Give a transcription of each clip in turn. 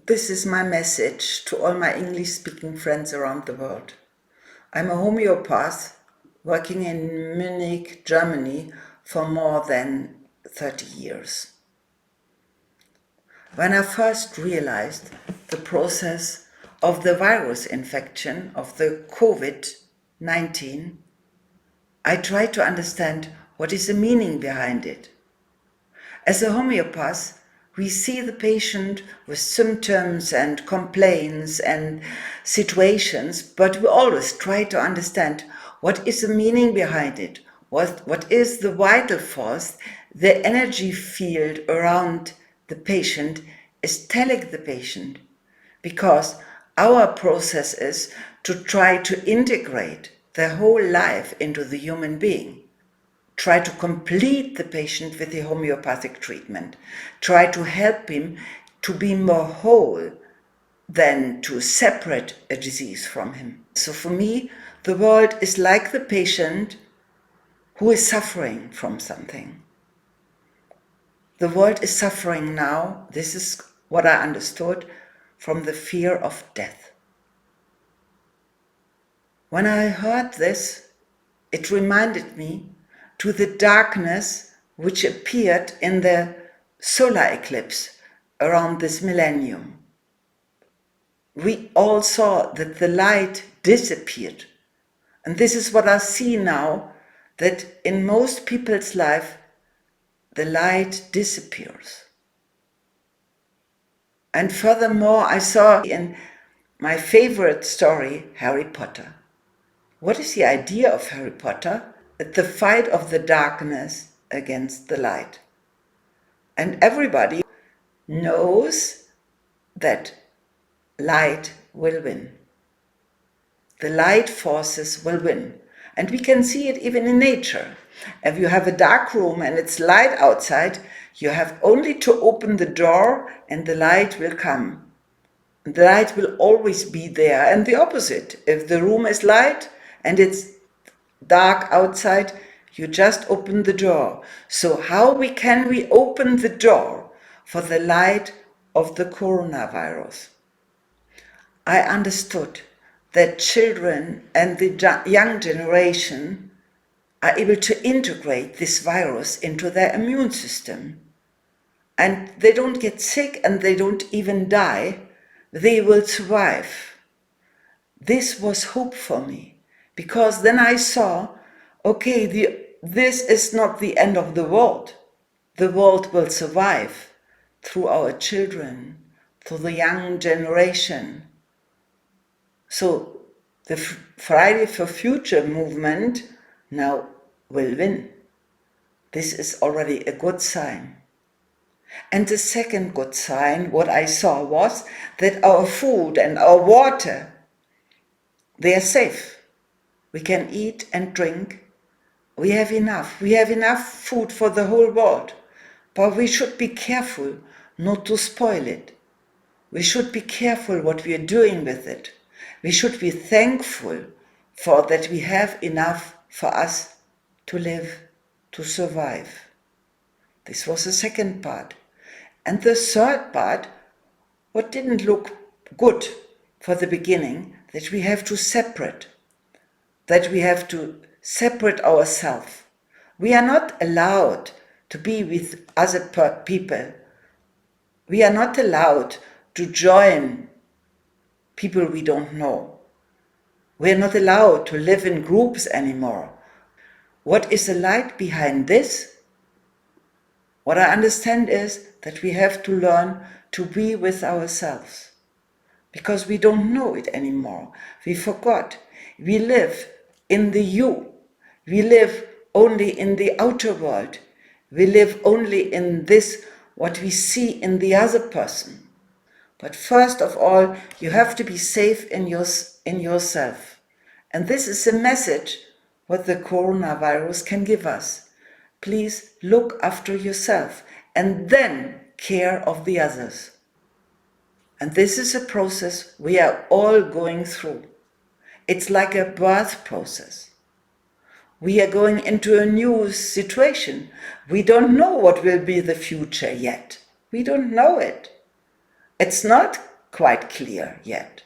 This is my message to all my English-speaking friends around the world. I'm a homeopath working in Munich, Germany for more than 30 years. When I first realized the process of the virus infection of the COVID-19, I tried to understand what is the meaning behind it. As a homeopath, we see the patient with symptoms and complaints and situations, but we always try to understand what is the meaning behind it, what is the vital force, the energy field around the patient is telling the patient. Because our process is to try to integrate the whole life into the human being. Try to complete the patient with the homeopathic treatment. Try to help him to be more whole than to separate a disease from him. So for me, the world is like the patient who is suffering from something. The world is suffering now, this is what I understood, from the fear of death. When I heard this, it reminded me to the darkness which appeared in the solar eclipse around this millennium. We all saw that the light disappeared. And this is what I see now, that in most people's life, the light disappears. And furthermore, I saw in my favorite story, Harry Potter. What is the idea of Harry Potter? It's the fight of the darkness against the light. And everybody knows that light will win. The light forces will win. And we can see it even in nature. If you have a dark room and it's light outside, you have only to open the door and the light will come. The light will always be there. And the opposite, if the room is light and it's dark outside, you just open the door. So how can we open the door for the light of the coronavirus? I understood that children and the young generation are able to integrate this virus into their immune system. And they don't get sick and they don't even die. They will survive. This was hope for me, because then I saw, okay, this is not the end of the world. The world will survive through our children, through the young generation. So the Friday for Future movement now will win. This is already a good sign. And the second good sign, what I saw, was that our food and our water, they are safe. We can eat and drink. We have enough. We have enough food for the whole world. But we should be careful not to spoil it. We should be careful what we are doing with it. We should be thankful for that we have enough for us to live, to survive. This was the second part. And the third part, what didn't look good for the beginning, that we have to separate ourselves. We are not allowed to be with other people. We are not allowed to join people we don't know. We are not allowed to live in groups anymore. What is the light behind this? What I understand is that we have to learn to be with ourselves, because we don't know it anymore. We forgot. We live in the you. We live only in the outer world. We live only in this, what we see in the other person. But first of all, you have to be safe in yourself. And this is the message what the coronavirus can give us. Please look after yourself and then care of the others. And this is a process we are all going through. It's like a birth process. We are going into a new situation. We don't know what will be the future yet. We don't know it. It's not quite clear yet.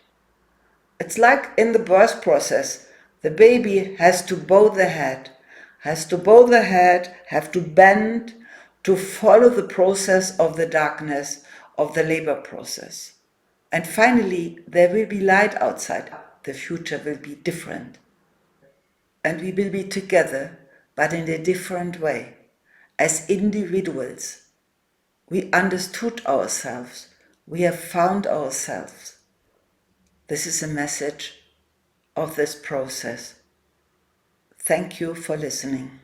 It's like in the birth process, the baby has to bow the head, have to bend to follow the process of the darkness of the labor process. And finally, there will be light outside. The future will be different. And we will be together, but in a different way. As individuals, we understood ourselves. We have found ourselves. This is a message of this process. Thank you for listening.